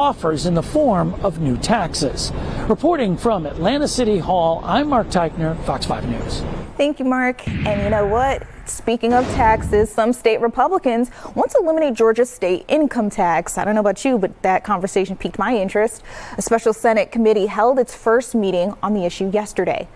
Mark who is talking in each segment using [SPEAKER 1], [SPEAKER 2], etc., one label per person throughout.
[SPEAKER 1] offers in the form of new taxes. Reporting from Atlanta City Hall, I'm Mark Teichner, Fox 5 News.
[SPEAKER 2] Thank you, Mark. And you know what? Speaking of taxes, some state Republicans want to eliminate Georgia's state income tax. I don't know about you, but that conversation piqued my interest. A special Senate committee held its first meeting on the issue yesterday.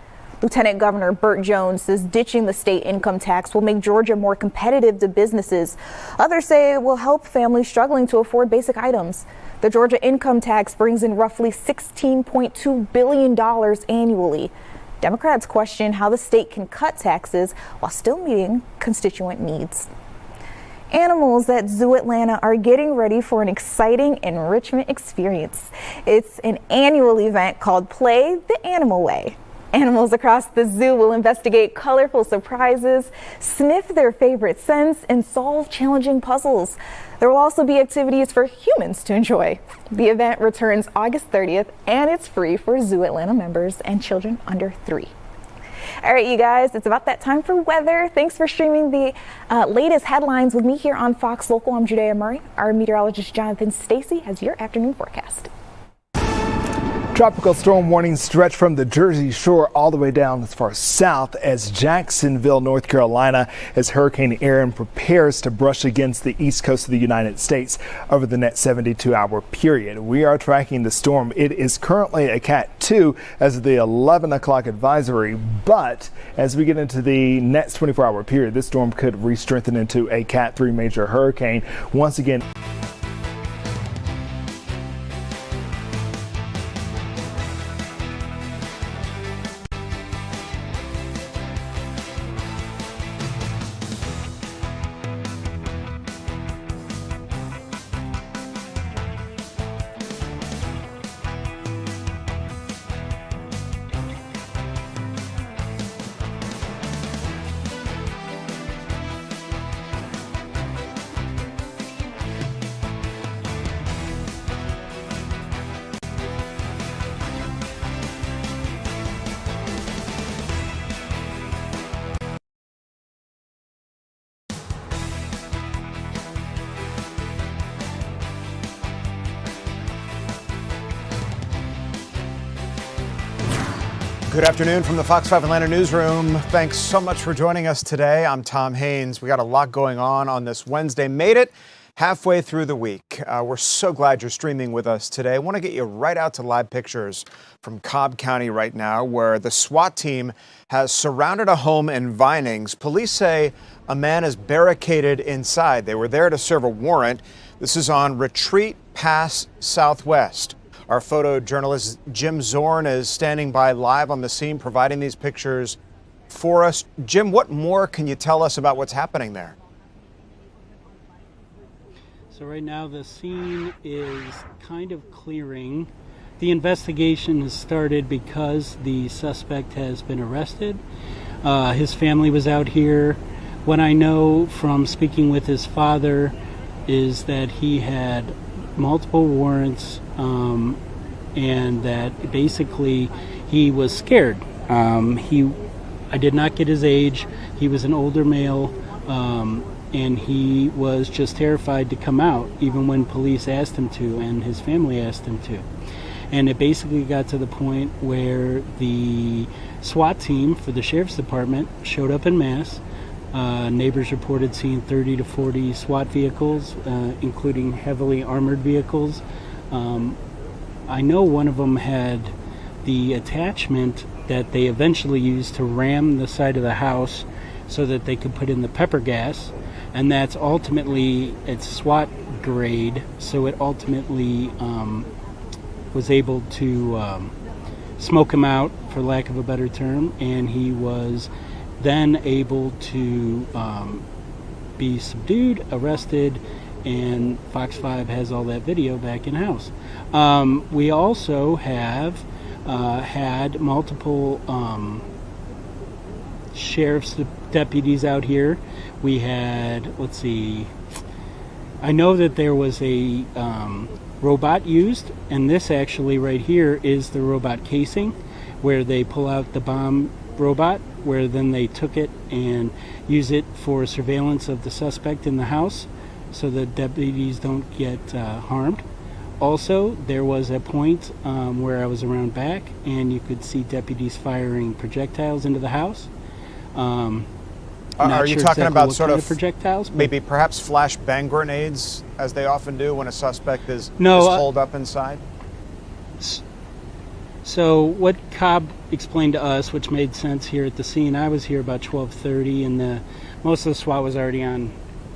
[SPEAKER 2] Lieutenant Governor Burt Jones says ditching the state income tax will make Georgia more competitive to businesses. Others say it will help families struggling to afford basic items. The Georgia income tax brings in roughly $16.2 billion annually. Democrats question how the state can cut taxes while still meeting constituent needs. Animals at Zoo Atlanta are getting ready for an exciting enrichment experience. It's an annual event called Play the Animal Way. Animals across the zoo will investigate colorful surprises, sniff their favorite scents, and solve challenging puzzles. There will also be activities for humans to enjoy. The event returns August 30th, and it's free for Zoo Atlanta members and children under 3. All right, you guys, it's about that time for weather. Thanks for streaming the latest headlines with me here on Fox Local. I'm Judea Murray. Our meteorologist Jonathan Stacy has your afternoon forecast.
[SPEAKER 3] Tropical storm warnings stretch from the Jersey Shore all the way down as far south as Jacksonville, North Carolina, as Hurricane Erin prepares to brush against the east coast of the United States over the next 72-hour period. We are tracking the storm. It is currently a Cat 2 as of the 11 o'clock advisory, but as we get into the next 24-hour period, this storm could re-strengthen into a Cat 3 major hurricane once again.
[SPEAKER 4] Good afternoon from the Fox 5 Atlanta newsroom. Thanks so much for joining us today. I'm Tom Haynes. We got a lot going on this Wednesday. Made it halfway through the week. We're so glad you're streaming with us today. I want to get you right out to live pictures from Cobb County right now, where the SWAT team has surrounded a home in Vinings. Police say a man is barricaded inside. They were there to serve a warrant. This is on Retreat Pass Southwest. Our photojournalist Jim Zorn is standing by live on the scene, providing these pictures for us. Jim, what more can you tell us about what's happening there?
[SPEAKER 5] So right now the scene is kind of clearing. The investigation has started because the suspect has been arrested. His family was out here. What I know from speaking with his father is that he had multiple warrants, and that basically he was scared. I did not get his age. He was an older male, and he was just terrified to come out, even when police asked him to and his family asked him to. And it basically got to the point where the SWAT team for the sheriff's department showed up en masse. Neighbors reported seeing 30 to 40 SWAT vehicles, including heavily armored vehicles. I know one of them had the attachment that they eventually used to ram the side of the house so that they could put in the pepper gas, and that's ultimately, it's SWAT grade, so it ultimately was able to smoke him out, for lack of a better term, and he was then able to be subdued, arrested, and Fox 5 has all that video back in-house. We also have had multiple sheriff's deputies out here. We had, let's see, I know that there was a robot used, and this actually right here is the robot casing, where they pull out the bomb robot, where then they took it and use it for surveillance of the suspect in the house so the deputies don't get harmed. Also, there was a point where I was around back, and you could see deputies firing projectiles into the house.
[SPEAKER 4] Are you talking about sort of
[SPEAKER 5] projectiles?
[SPEAKER 4] Maybe perhaps flash bang grenades, as they often do when a suspect is holed up inside?
[SPEAKER 5] So what Cobb explained to us, which made sense here at the scene, I was here about 12:30, and most of the SWAT was already on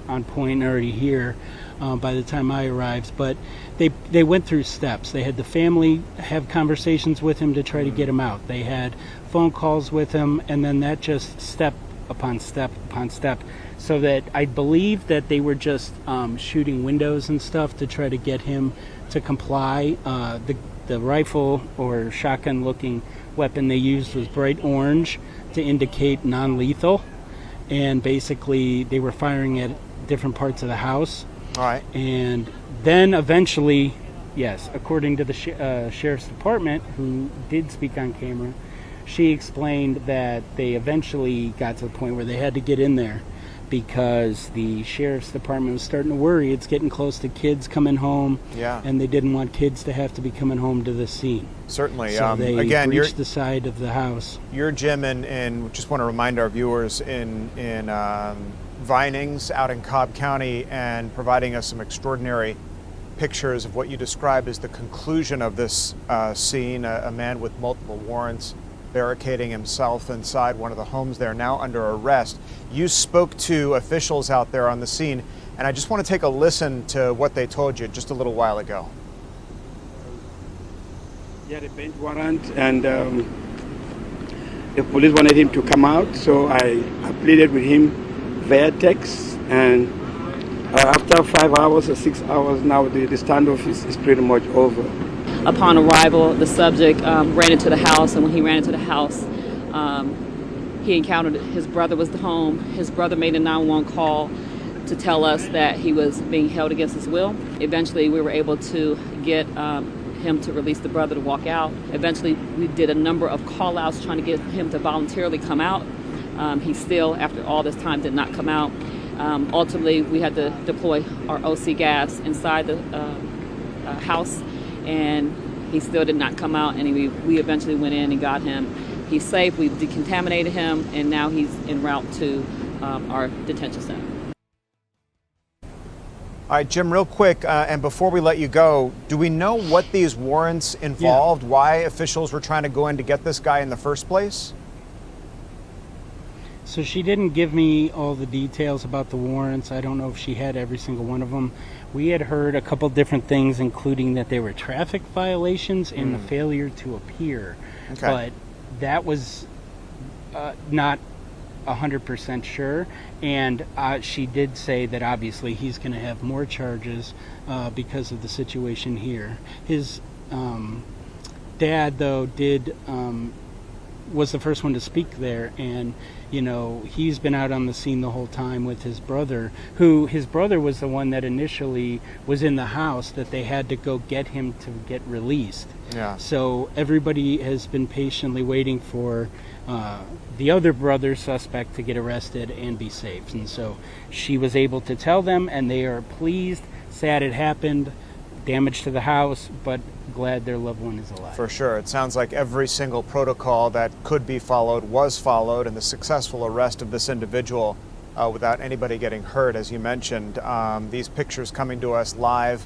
[SPEAKER 5] point and already here by the time I arrived. But they went through steps. They had the family have conversations with him to try to get him out. They had phone calls with him, and then that just step upon step upon step, so that I believe that they were just shooting windows and stuff to try to get him to comply. The rifle or shotgun looking weapon they used was bright orange to indicate non-lethal, and basically they were firing at different parts of the house.
[SPEAKER 4] All right.
[SPEAKER 5] And then eventually, yes, according to the sheriff's department, who did speak on camera, she explained that they eventually got to the point where they had to get in there because the sheriff's department was starting to worry. It's getting close to kids coming home, and they didn't want kids to have to be coming home to the scene.
[SPEAKER 4] Certainly.
[SPEAKER 5] So they
[SPEAKER 4] again,
[SPEAKER 5] breached the side of the house.
[SPEAKER 4] You're Jim, and just want to remind our viewers in Vinings out in Cobb County, and providing us some extraordinary pictures of what you describe as the conclusion of this scene, a man with multiple warrants barricading himself inside one of the homes there, now under arrest. You spoke to officials out there on the scene, and I just want to take a listen to what they told you just a little while ago.
[SPEAKER 6] He had a bench warrant, and the police wanted him to come out, so I pleaded with him via text, and after 5 hours or 6 hours now, the standoff is pretty much over.
[SPEAKER 7] Upon arrival, the subject ran into the house, and when he ran into the house, he encountered his brother was home. His brother made a 911 call to tell us that he was being held against his will. Eventually, we were able to get him to release the brother to walk out. Eventually, we did a number of call-outs trying to get him to voluntarily come out. He still, after all this time, did not come out. Ultimately, we had to deploy our OC gas inside the house, and he still did not come out, and we eventually went in and got him. He's safe. We decontaminated him, and now he's en route to our detention center.
[SPEAKER 4] All right, Jim, real quick, and before we let you go, do we know what these warrants involved, why officials were trying to go in to get this guy in the first place?
[SPEAKER 5] So she didn't give me all the details about the warrants. I don't know if she had every single one of them. We had heard a couple different things, including that they were traffic violations and the failure to appear. Okay. But that was not 100% sure. And she did say that obviously he's going to have more charges because of the situation here. His dad, though, was the first one to speak there, and you know, he's been out on the scene the whole time with his brother, his brother was the one that initially was in the house that they had to go get him to get released. Yeah. So everybody has been patiently waiting for the other brother suspect to get arrested and be safe. And so she was able to tell them, and they are pleased, sad it happened, damage to the house, but glad their loved one is alive.
[SPEAKER 4] For sure. It sounds like every single protocol that could be followed was followed, and the successful arrest of this individual without anybody getting hurt, as you mentioned. These pictures coming to us live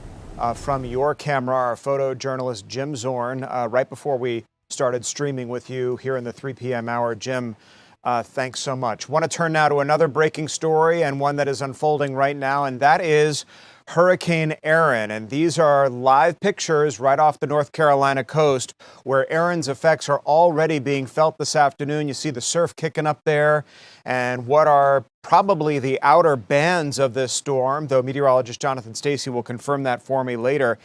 [SPEAKER 4] from your camera, our photojournalist Jim Zorn, right before we started streaming with you here in the 3 p.m. hour. Jim, thanks so much. Want to turn now to another breaking story, and one that is unfolding right now, and that is Hurricane Erin, and these are live pictures right off the North Carolina coast where Erin's effects are already being felt this afternoon. You see the surf kicking up there, and what are probably the outer bands of this storm, though meteorologist Jonathan Stacy will confirm that for me later.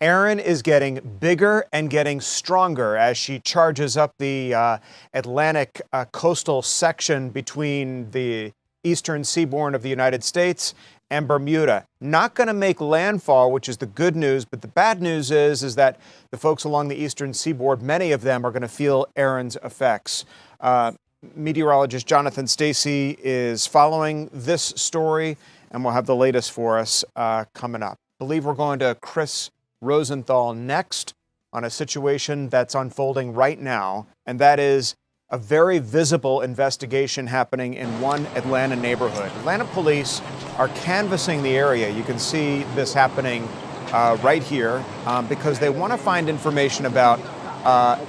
[SPEAKER 4] Erin is getting bigger and getting stronger as she charges up the Atlantic coastal section between the eastern seaboard of the United States and Bermuda. Not going to make landfall, which is the good news, but the bad news is that the folks along the eastern seaboard, many of them are going to feel Erin's effects. Meteorologist Jonathan Stacy is following this story, and we'll have the latest for us coming up. I believe we're going to Chris Rosenthal next on a situation that's unfolding right now, and that is a very visible investigation happening in one Atlanta neighborhood. Atlanta police are canvassing the area. You can see this happening right here because they want to find information about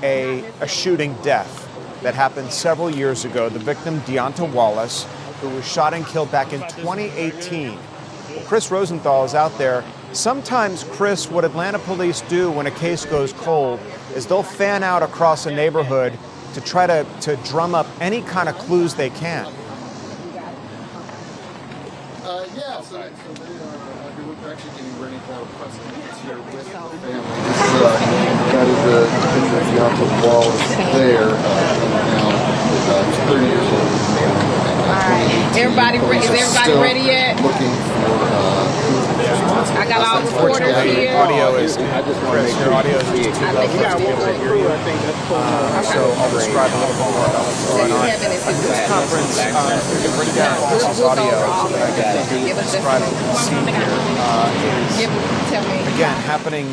[SPEAKER 4] a shooting death that happened several years ago. The victim, Deonta Wallace, who was shot and killed back in 2018. Well, Chris Rosenthal is out there. Sometimes, Chris, what Atlanta police do when a case goes cold is they'll fan out across a neighborhood to try to drum up any kind of clues they can.
[SPEAKER 8] Yeah, so they we're actually getting ready for questions here with the family. That is the picture of Deonta Wallace there. Now, he's 30 years old.
[SPEAKER 9] Everybody, is everybody ready yet?
[SPEAKER 8] Looking for
[SPEAKER 9] I got all reporters here.
[SPEAKER 4] Audio is, Chris, your audio is just too low for us to be able to hear you. So I'll describe a little bit more about what's going on. This conference, we can bring down this audio so that I can describe what the scene here is, again, happening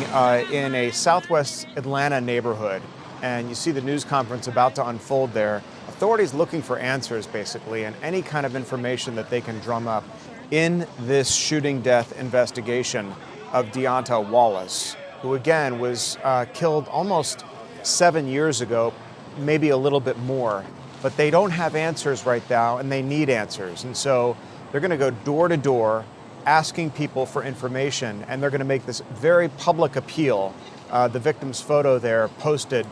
[SPEAKER 4] in a southwest Atlanta neighborhood. And you see the news conference about to unfold there. Authorities looking for answers, basically, and any kind of information that they can drum up in this shooting death investigation of Deonta Wallace, who again was killed almost 7 years ago, maybe a little bit more. But they don't have answers right now, and they need answers. And so they're going to go door to door asking people for information, and they're going to make this very public appeal. The victim's photo there posted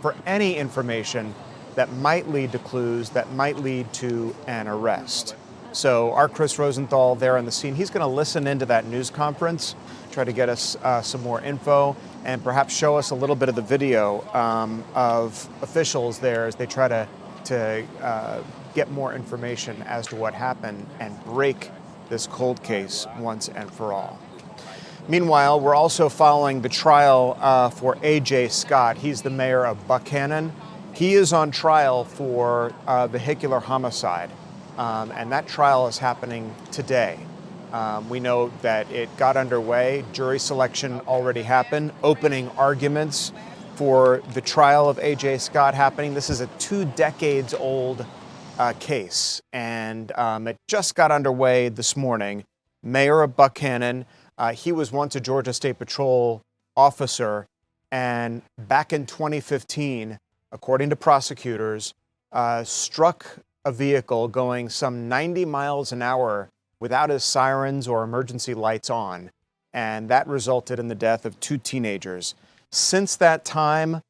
[SPEAKER 4] for any information that might lead to clues, that might lead to an arrest. So our Chris Rosenthal there on the scene, he's going to listen into that news conference, try to get us some more info, and perhaps show us a little bit of the video of officials there as they try to get more information as to what happened and break this cold case once and for all. Meanwhile, we're also following the trial for A.J. Scott. He's the mayor of Buchanan. He is on trial for vehicular homicide, and that trial is happening today. We know that it got underway. Jury selection already happened. Opening arguments for the trial of A.J. Scott happening. This is a 2 decades old case, and it just got underway this morning. Mayor of Buchanan, he was once a Georgia State Patrol officer, and back in 2015, according to prosecutors, struck a vehicle going some 90 miles an hour without his sirens or emergency lights on, and that resulted in the death of 2 teenagers. Since that time,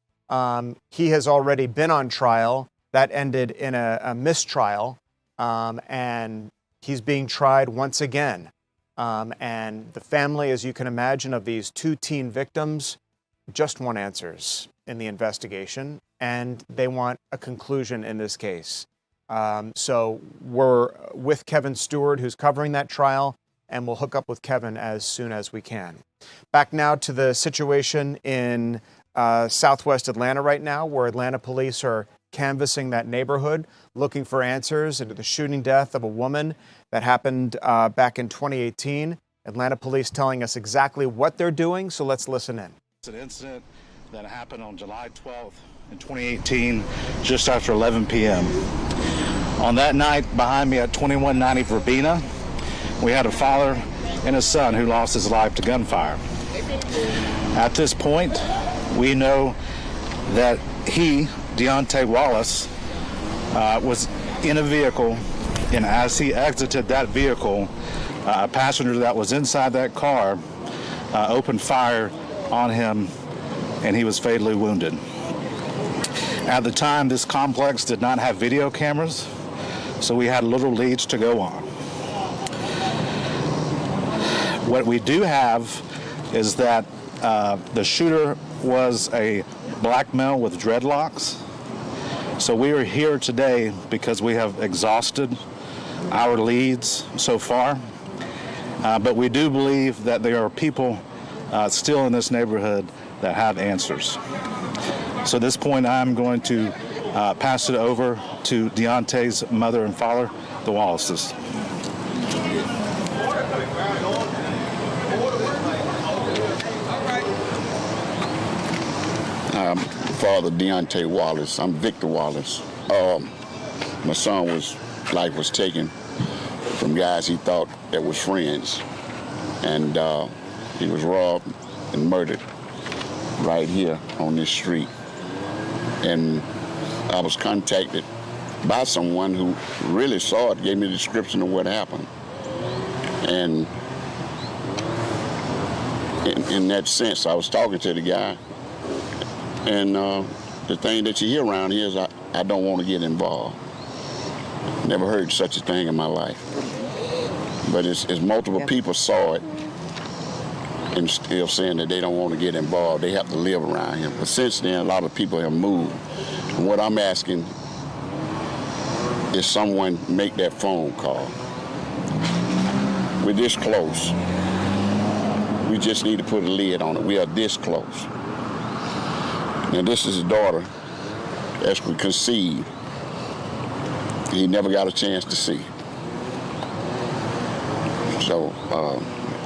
[SPEAKER 4] he has already been on trial. That ended in a mistrial, and he's being tried once again. And the family, as you can imagine, of these 2 teen victims just want answers in the investigation, and they want a conclusion in this case. So we're with Kevin Stewart, who's covering that trial, and we'll hook up with Kevin as soon as we can. Back now to the situation in southwest Atlanta right now, where Atlanta police are canvassing that neighborhood, looking for answers into the shooting death of a woman that happened back in 2018. Atlanta police telling us exactly what they're doing, so let's listen in.
[SPEAKER 10] It's an incident that happened on July 12th in 2018, just after 11 p.m. On that night, behind me at 2190 Verbena, we had a father and a son who lost his life to gunfire. At this point, we know that he, Deonta Wallace, was in a vehicle, and as he exited that vehicle, a passenger that was inside that car opened fire on him, and he was fatally wounded. At the time, this complex did not have video cameras, so we had little leads to go on. What we do have is that the shooter was a black male with dreadlocks. So we are here today because we have exhausted our leads so far. But we do believe that there are people still in this neighborhood that have answers. So at this point, I'm going to pass it over to Deonta's mother and father, the Wallaces.
[SPEAKER 11] Father Deontay Wallace. I'm Victor Wallace. My son life was taken from guys he thought that was friends, and he was robbed and murdered right here on this street. And I was contacted by someone who really saw it, gave me a description of what happened. And in that sense, I was talking to the guy, and the thing that you hear around here is I don't want to get involved. Never heard such a thing in my life. But it's multiple people saw it and still saying that they don't want to get involved. They have to live around here. But since then, a lot of people have moved. And what I'm asking is someone make that phone call. We're this close. We just need to put a lid on it. We are this close. Now, this is his daughter that's conceived. He never got a chance to see. So,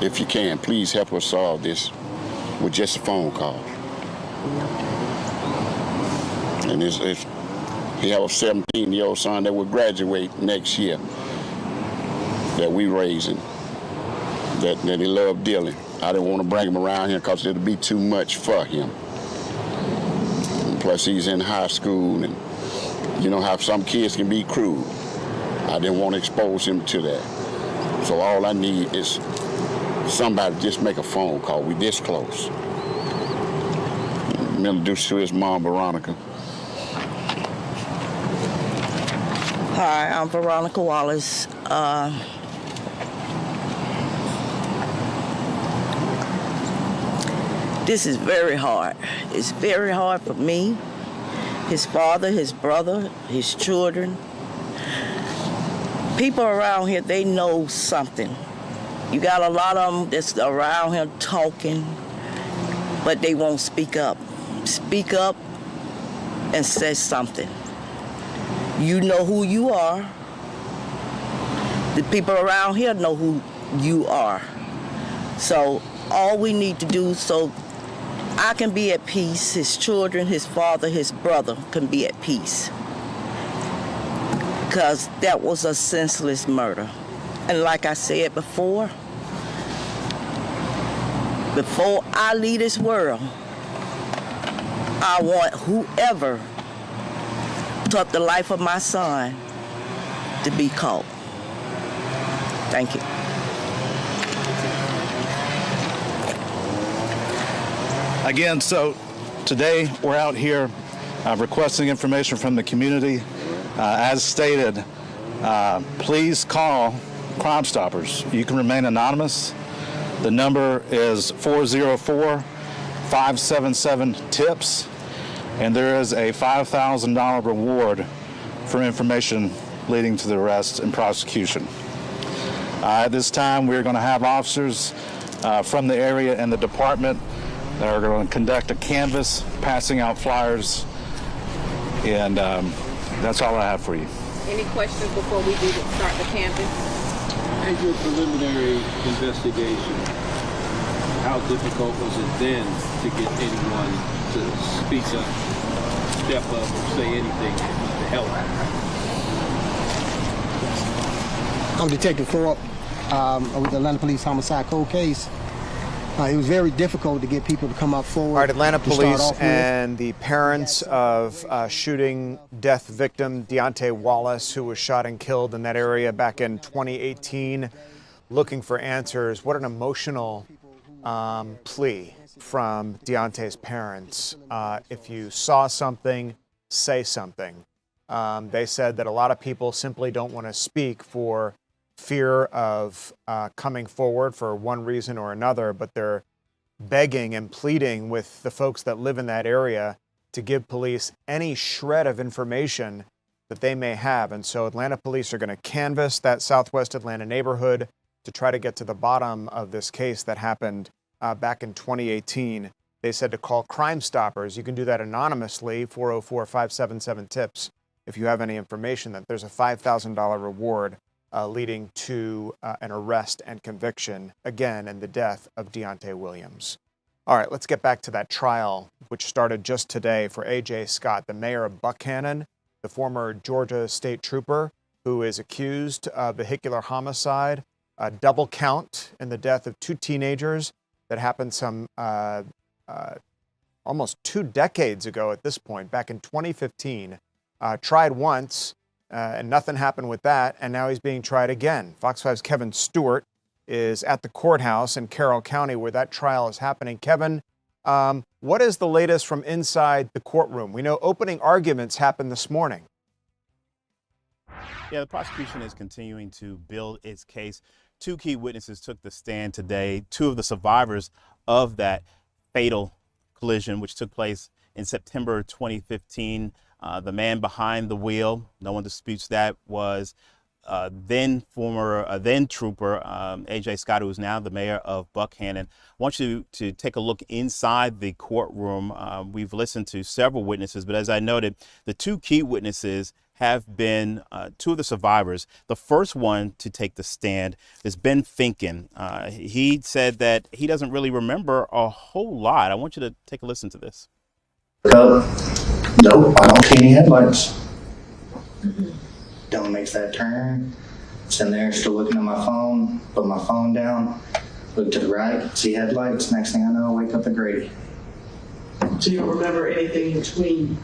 [SPEAKER 11] if you can, please help us solve this with just a phone call. And he have a 17-year-old son that will graduate next year that we raising, that he loved dearly. I didn't want to bring him around here because it'd be too much for him. And plus, he's in high school, and you know how some kids can be cruel. I didn't want to expose him to that. So all I need is somebody just make a phone call. We this close. I'm introduced to his mom, Veronica.
[SPEAKER 12] Hi, I'm Veronica Wallace. This is very hard. It's very hard for me, his father, his brother, his children. People around here, they know something. You got a lot of them that's around here talking, but they won't speak up. Speak up and say something. You know who you are. The people around here know who you are. So all we need to do so I can be at peace, his children, his father, his brother can be at peace. Because that was a senseless murder. And like I said before I leave this world, I want whoever took the life of my son to be caught. Thank you.
[SPEAKER 10] Again, so today we're out here requesting information from the community. As stated, please call Crime Stoppers. You can remain anonymous. The number is 404-577-TIPS, and there is a $5,000 reward for information leading to the arrest and prosecution. At this time, we're going to have officers from the area and the department that are going to conduct a canvass, passing out flyers, and that's all I have for you.
[SPEAKER 9] Any questions before we start the canvass?
[SPEAKER 13] As your preliminary investigation, how difficult was it then to get anyone to speak up, step up, or say anything to help?
[SPEAKER 14] I'm Detective Thorpe with the Atlanta Police Homicide Cold Case. It was very difficult to get people to come up forward.
[SPEAKER 4] All right, Atlanta Police and the parents of shooting death victim Deontay Wallace, who was shot and killed in that area back in 2018, looking for answers. What an emotional plea from Deontay's parents. If you saw something, say something. They said that a lot of people simply don't want to speak for fear of coming forward for one reason or another, but they're begging and pleading with the folks that live in that area to give police any shred of information that they may have. And so Atlanta police are going to canvass that Southwest Atlanta neighborhood to try to get to the bottom of this case that happened back in 2018. They said to call Crime Stoppers. You can do that anonymously, 404-577-TIPS, if you have any information that there's a $5,000 reward leading to an arrest and conviction, again, in the death of Deontay Williams. All right, let's get back to that trial, which started just today for A.J. Scott, the mayor of Buckhannon, the former Georgia state trooper who is accused of vehicular homicide, a double count in the death of two teenagers that happened some almost 2 decades ago at this point, back in 2015. Tried once, and nothing happened with that, and now he's being tried again. Fox 5's Kevin Stewart is at the courthouse in Carroll County where that trial is happening. Kevin, what is the latest from inside the courtroom? We know opening arguments happened this morning.
[SPEAKER 15] Yeah, the prosecution is continuing to build its case. 2 key witnesses took the stand today, 2 of the survivors of that fatal collision, which took place in September 2015. The man behind the wheel, no one disputes that, was then trooper A.J. Scott, who is now the mayor of Buckhannon. I want you to take a look inside the courtroom. We've listened to several witnesses, but as I noted, the 2 key witnesses have been 2 of the survivors. The first one to take the stand is Ben Finken. He said that he doesn't really remember a whole lot. I want you to take a listen to this.
[SPEAKER 16] Nope, I don't see any headlights. Don't make that turn. Sitting there, still looking at my phone, put my phone down, look to the right, see headlights. Next thing I know, I wake up at Grady.
[SPEAKER 17] So you don't remember anything between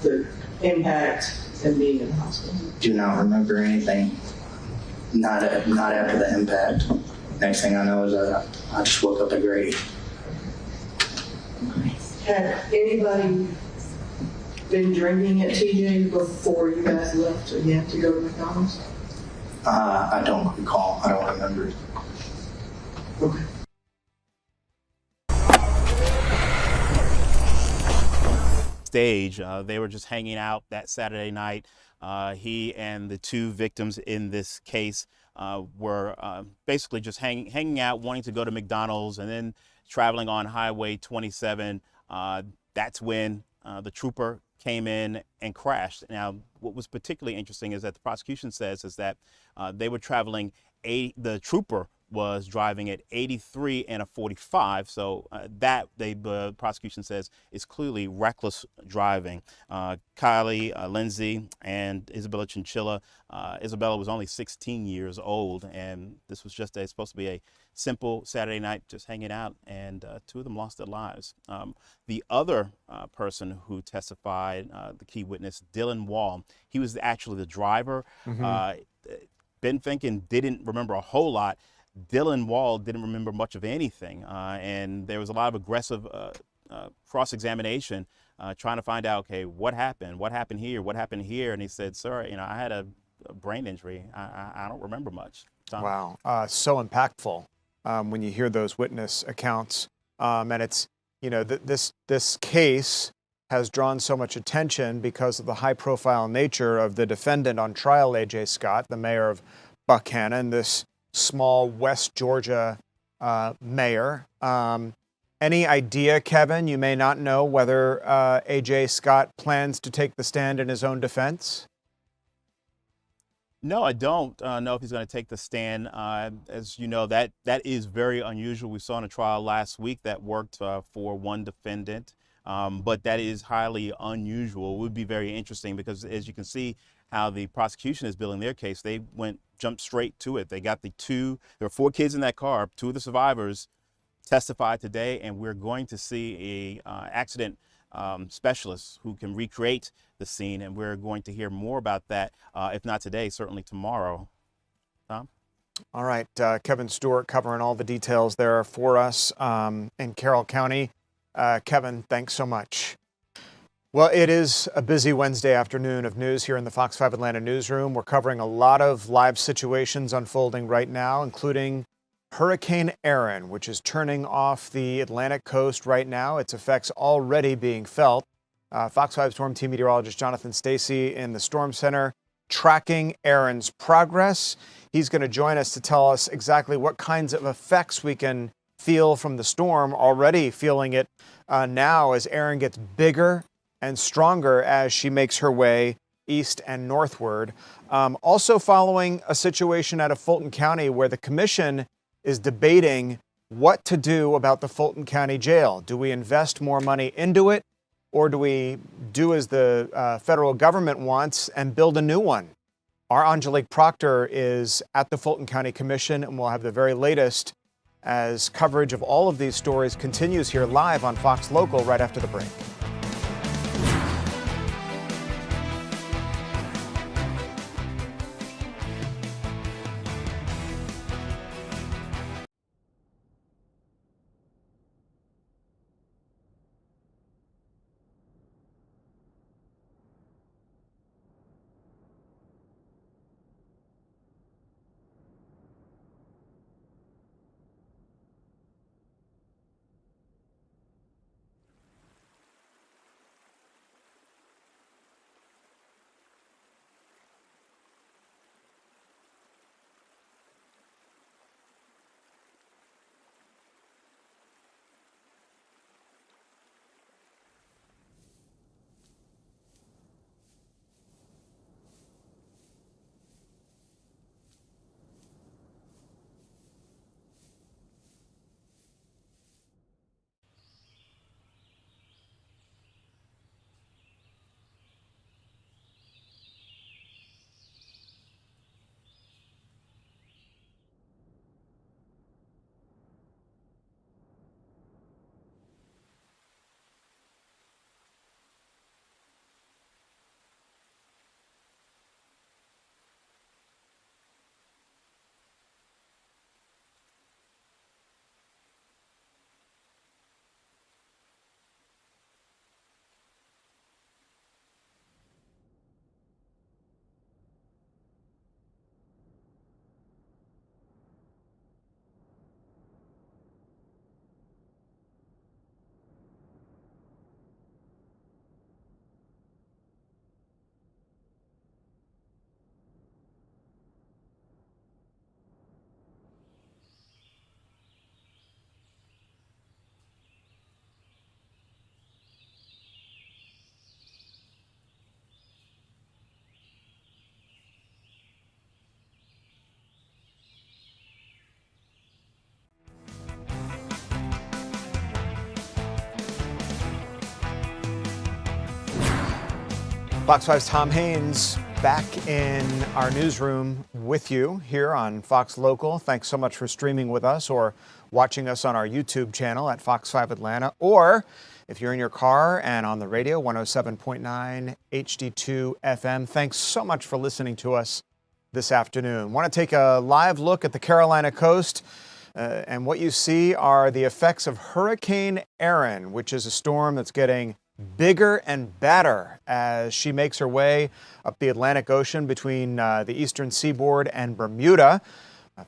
[SPEAKER 17] the impact and being in the hospital?
[SPEAKER 16] Do not remember anything. Not after the impact. Next thing I know is I just woke up at Grady.
[SPEAKER 17] Had anybody been drinking at TJ before you guys left again to go to McDonald's?
[SPEAKER 16] I don't recall. I don't remember.
[SPEAKER 17] Okay.
[SPEAKER 15] Stage, they were just hanging out that Saturday night. He and the 2 victims in this case were basically just hanging out, wanting to go to McDonald's, and then traveling on Highway 27. That's when the trooper came in and crashed. Now, what was particularly interesting is that the prosecution says is that they were traveling, the trooper was driving at 83 and a 45. So the prosecution says is clearly reckless driving. Kylie, Lindsay, and Isabella Chinchilla. Isabella was only 16 years old, and this was just supposed to be a simple Saturday night, just hanging out, and 2 of them lost their lives. The other person who testified, the key witness, Dylan Wall, he was actually the driver. Ben Finken didn't remember a whole lot. Dylan Wall didn't remember much of anything, and there was a lot of aggressive cross-examination trying to find out, okay, what happened here, and he said, sir, I had a brain injury. I don't remember much. Tom?
[SPEAKER 4] Wow, so impactful when you hear those witness accounts, and it's, this case has drawn so much attention because of the high-profile nature of the defendant on trial, A.J. Scott, the mayor of Buckhannon, this small West Georgia mayor. Any idea, Kevin, you may not know whether A.J. Scott plans to take the stand in his own defense?
[SPEAKER 15] No, I don't know if he's going to take the stand. As you know, that is very unusual. We saw in a trial last week that worked for one defendant, but that is highly unusual. It would be very interesting because, as you can see, how the prosecution is building their case, they jumped straight to it. They got there were 4 kids in that car. 2 of the survivors testified today, and we're going to see a accident specialist who can recreate the scene, and we're going to hear more about that, if not today, certainly tomorrow. Tom?
[SPEAKER 4] All right, Kevin Stewart covering all the details there for us in Carroll County. Kevin, thanks so much. Well, it is a busy Wednesday afternoon of news here in the Fox 5 Atlanta newsroom. We're covering a lot of live situations unfolding right now, including Hurricane Erin, which is turning off the Atlantic coast right now. Its effects already being felt. Fox 5 Storm Team meteorologist Jonathan Stacy in the Storm Center tracking Erin's progress. He's going to join us to tell us exactly what kinds of effects we can feel from the storm, already feeling it now as Erin gets bigger and stronger as she makes her way east and northward. Also following a situation out of Fulton County where the commission is debating what to do about the Fulton County Jail. Do we invest more money into it, or do we do as the federal government wants and build a new one? Our Angelique Proctor is at the Fulton County Commission, and we'll have the very latest as coverage of all of these stories continues here live on Fox Local right after the break. Fox 5's Tom Haines back in our newsroom with you here on Fox Local. Thanks so much for streaming with us or watching us on our YouTube channel at Fox 5 Atlanta, or if you're in your car and on the radio, 107.9 HD2 FM. Thanks so much for listening to us this afternoon. Want to take a live look at the Carolina coast, and what you see are the effects of Hurricane Erin, which is a storm that's getting bigger and better as she makes her way up the Atlantic Ocean between the eastern seaboard and Bermuda.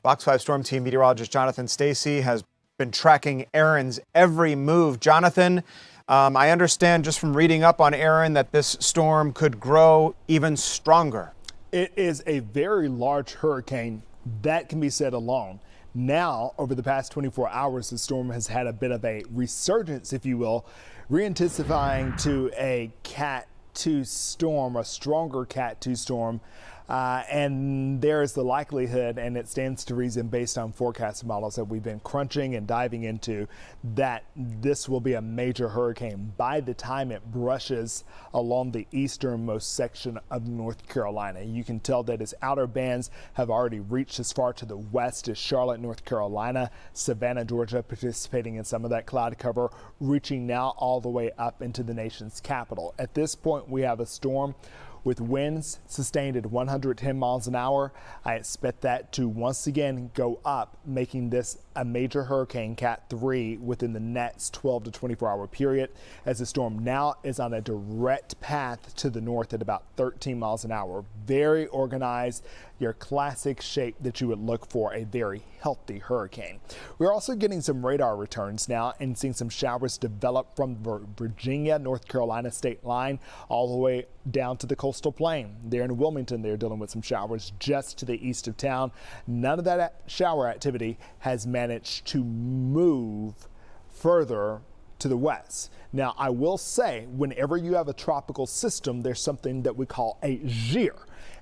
[SPEAKER 4] Fox 5 Storm Team meteorologist Jonathan Stacy has been tracking Erin's every move. Jonathan, I understand just from reading up on Erin that this storm could grow even stronger.
[SPEAKER 3] It is a very large hurricane. That can be said alone. Now, over the past 24 hours, the storm has had a bit of a resurgence, if you will, re-intensifying to a Cat 2 storm, a stronger Cat 2 storm. And there is the likelihood, and it stands to reason based on forecast models that we've been crunching and diving into, that this will be a major hurricane by the time it brushes along the easternmost section of North Carolina. You can tell that its outer bands have already reached as far to the west as Charlotte, North Carolina, Savannah, Georgia, participating in some of that cloud cover, reaching now all the way up into the nation's capital. At this point, we have a storm with winds sustained at 110 miles an hour. I expect that to once again go up, making this a major hurricane, Cat 3, within the next 12 to 24 hour period, as the storm now is on a direct path to the north at about 13 miles an hour. Very organized, your classic shape that you would look for a very healthy hurricane. We're also getting some radar returns now and seeing some showers develop from the Virginia, North Carolina state line all the way down to the coastal plain. There in Wilmington, they're dealing with some showers just to the east of town. None of that shower activity has managed to move further to the west. Now, I will say, whenever you have a tropical system, there's something that we call a shear.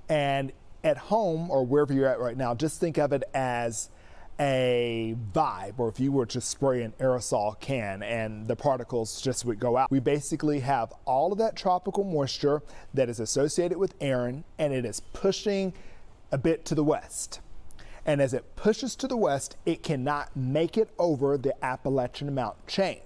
[SPEAKER 3] And at home or wherever you're at right now, just think of it as a vibe, or if you were to spray an aerosol can and the particles just would go out. We basically have all of that tropical moisture that is associated with Erin, and it is pushing a bit to the west. And as it pushes to the west, it cannot make it over the Appalachian Mountain chain.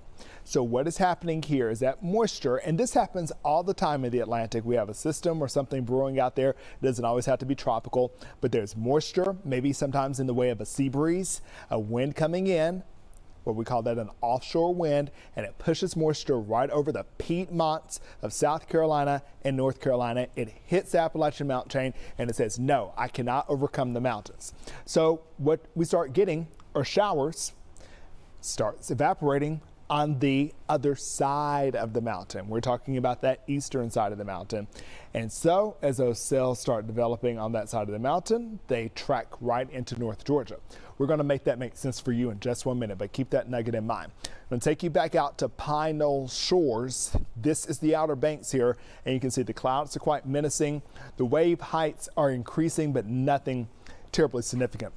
[SPEAKER 3] So what is happening here is that moisture, and this happens all the time in the Atlantic. We have a system or something brewing out there. It doesn't always have to be tropical, but there's moisture, maybe sometimes in the way of a sea breeze, a wind coming in, what we call that an offshore wind, and it pushes moisture right over the Piedmonts of South Carolina and North Carolina. It hits the Appalachian Mountain chain, and it says, no, I cannot overcome the mountains. So what we start getting are showers, starts evaporating on the other side of the mountain. We're talking about that eastern side of the mountain. And so as those cells start developing on that side of the mountain, they track right into North Georgia. We're going to make that make sense for you in just 1 minute, but keep that nugget in mind. I'm going to take you back out to Pine Knoll Shores. This is the Outer Banks here, and you can see the clouds are quite menacing. The wave heights are increasing, but nothing terribly significant.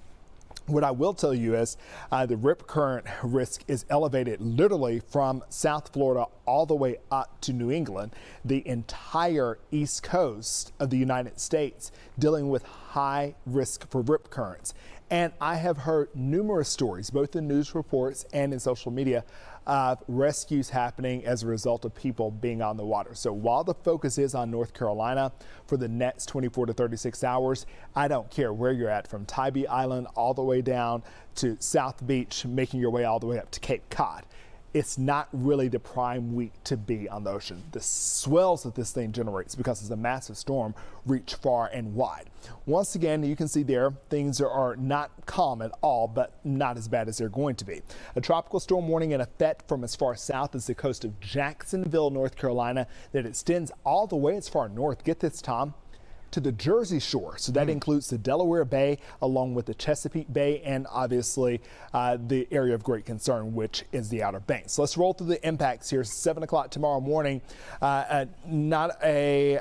[SPEAKER 3] What I will tell you is the rip current risk is elevated literally from South Florida all the way up to New England, the entire east coast of the United States dealing with high risk for rip currents. And I have heard numerous stories, both in news reports and in social media, of rescues happening as a result of people being on the water. So while the focus is on North Carolina for the next 24 to 36 hours, I don't care where you're at, from Tybee Island all the way down to South Beach, making your way all the way up to Cape Cod. It's not really the prime week to be on the ocean. The swells that this thing generates, because it's a massive storm, reach far and wide. Once again, you can see there, things are not calm at all, but not as bad as they're going to be. A tropical storm warning in effect from as far south as the coast of Jacksonville, North Carolina, that extends all the way as far north. Get this, Tom, to the Jersey Shore. So that includes the Delaware Bay, along with the Chesapeake Bay, and obviously the area of great concern, which is the Outer Banks. So let's roll through the impacts here. 7 o'clock tomorrow morning. Not a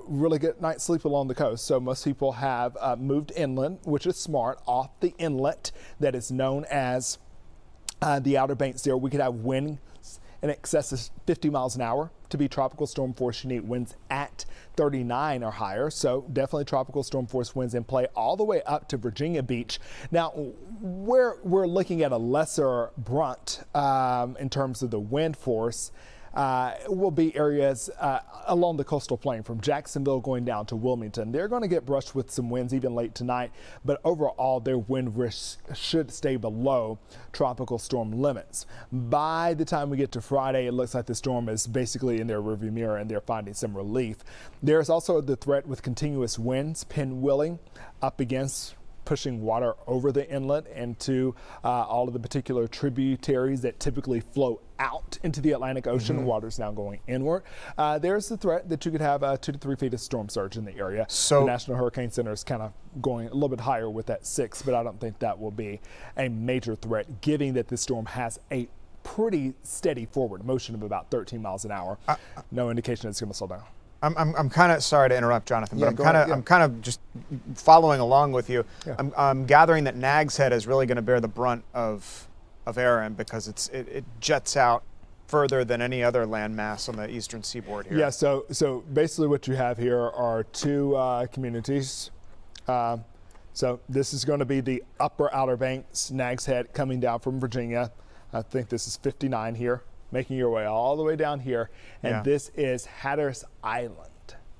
[SPEAKER 3] really good night's sleep along the coast. So most people have moved inland, which is smart, off the inlet that is known as the Outer Banks there. We could have wind in excess of 50 miles an hour. To be tropical storm force, you need winds at 39 or higher. So definitely tropical storm force winds in play all the way up to Virginia Beach. Now, we're looking at a lesser brunt in terms of the wind force. Will be areas along the coastal plain from Jacksonville going down to Wilmington. They're going to get brushed with some winds even late tonight, but overall their wind risk should stay below tropical storm limits. By the time we get to Friday, it looks like the storm is basically in their rearview mirror and they're finding some relief. There's also the threat with continuous winds pinwheeling up against, pushing water over the inlet into all of the particular tributaries that typically flow out into the Atlantic Ocean. Water's now going inward. There's the threat that you could have 2 to 3 feet of storm surge in the area. So the National Hurricane Center is kind of going a little bit higher with that 6, but I don't think that will be a major threat, given that this storm has a pretty steady forward motion of about 13 miles an hour. No indication it's going to slow down.
[SPEAKER 4] I'm kind of sorry to interrupt, Jonathan, but I'm kind of just following along with you. Yeah. I'm gathering that Nag's Head is really going to bear the brunt of Erin, because it jets out further than any other landmass on the eastern seaboard here.
[SPEAKER 3] Yeah. So basically, what you have here are 2 communities. So this is going to be the upper Outer Banks, Nag's Head, coming down from Virginia. I think this is 59 here, making your way all the way down here. And this is Hatteras Island.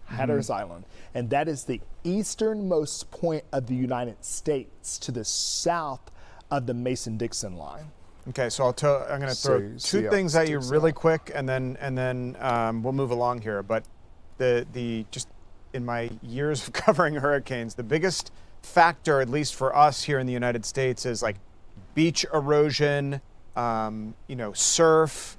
[SPEAKER 3] Hatteras Island. And that is the easternmost point of the United States to the south of the Mason-Dixon line.
[SPEAKER 4] Okay, so I'm going to throw 2 things at you really quick, and then we'll move along here. But the just in my years of covering hurricanes, the biggest factor, at least for us here in the United States, is like beach erosion, surf,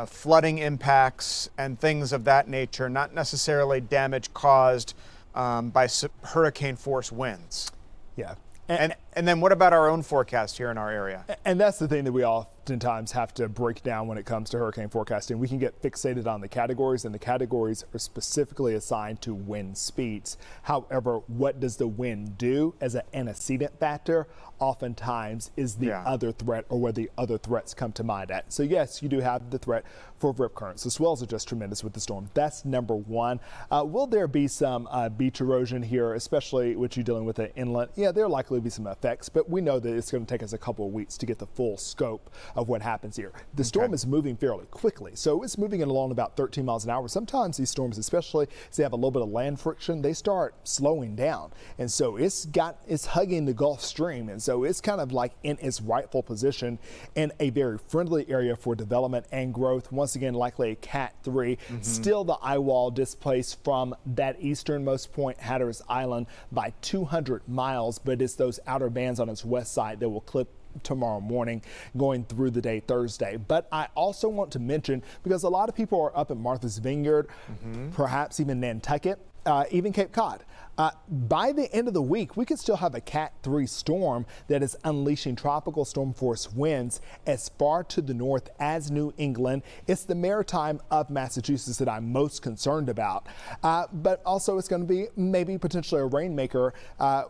[SPEAKER 4] flooding impacts, and things of that nature, not necessarily damage caused by hurricane force winds.
[SPEAKER 3] Yeah.
[SPEAKER 4] And then what about our own forecast here in our area?
[SPEAKER 3] And that's the thing that we all oftentimes have to break down when it comes to hurricane forecasting. We can get fixated on the categories, and the categories are specifically assigned to wind speeds. However, what does the wind do as an antecedent factor oftentimes is the other threat, or where the other threats come to mind at. So yes, you do have the threat for rip currents. The swells are just tremendous with the storm. That's number one. Will there be some beach erosion here, especially with you dealing with an inlet? Yeah, there likely be some effects, but we know that it's going to take us a couple of weeks to get the full scope of what happens here. The storm is moving fairly quickly, so it's moving along about 13 miles an hour. Sometimes these storms, especially if they have a little bit of land friction, they start slowing down, and so it's hugging the Gulf Stream, and so it's kind of like in its rightful position in a very friendly area for development and growth. Once again, likely a Cat 3. Still the eye wall displaced from that easternmost point, Hatteras Island, by 200 miles, but it's those outer bands on its west side that will clip tomorrow morning going through the day Thursday. But I also want to mention, because a lot of people are up at Martha's Vineyard, perhaps even Nantucket, even Cape Cod. By the end of the week, we could still have a Cat 3 storm that is unleashing tropical storm force winds as far to the north as New England. It's the maritime of Massachusetts that I'm most concerned about. But also it's going to be maybe potentially a rainmaker.